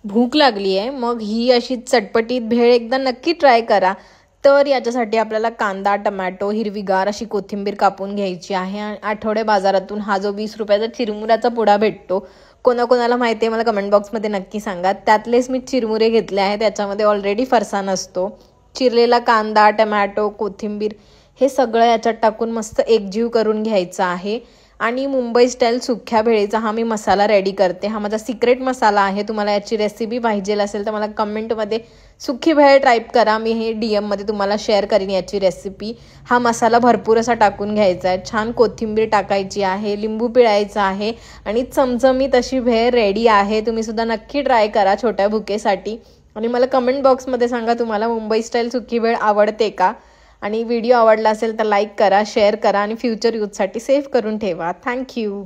भूक लागली आहे, मग ही अशी चटपटीत भेळ एकदा नक्की ट्राय करा. तर याच्यासाठी आपल्याला कांदा, टमॅटो, हिरवीगार अशी कोथिंबीर कापून घ्यायची आहे. आठवडे बाजारातून हा जो 20 रुपयाचा चिरमुऱ्याचा पुडा भेटतो, कोणाकोणाला माहिती आहे मला कमेंट बॉक्समध्ये नक्की सांगा. त्यातलेच मी चिरमुरे घेतले आहे, त्याच्यामध्ये ऑलरेडी फरसाण असतो. चिरलेला कांदा, टमॅटो, कोथिंबीर हे सगळं याच्यात टाकून मस्त एकजीव करून घ्यायचं आहे. आणि मुंबई स्टाईल सुक्या भेळीचा हा मी मसाला रेडी करते. हा माझा सिक्रेट मसाला आहे. तुम्हाला याची रेसिपी पाहिजे असेल तर मला कमेंटमध्ये सुखी भेळ टाईप करा, मी हे DM मध्ये तुम्हाला शेअर करीन याची रेसिपी. हा मसाला भरपूर असा टाकून घ्यायचा आहे. छान कोथिंबीर टाकायची आहे, लिंबू पिळायचा आहे आणि चमचमीत अशी भेळ रेडी आहे. तुम्ही सुद्धा नक्की ट्राय करा छोट्या भुकेसाठी. आणि मला कमेंट बॉक्समध्ये सांगा तुम्हाला मुंबई स्टाईल सुकी भेळ आवडते का. आणि व्हिडिओ आवडला असेल तर लाईक करा, शेअर करा आणि फ्युचर यूजसाठी सेव्ह करून ठेवा. थँक्यू.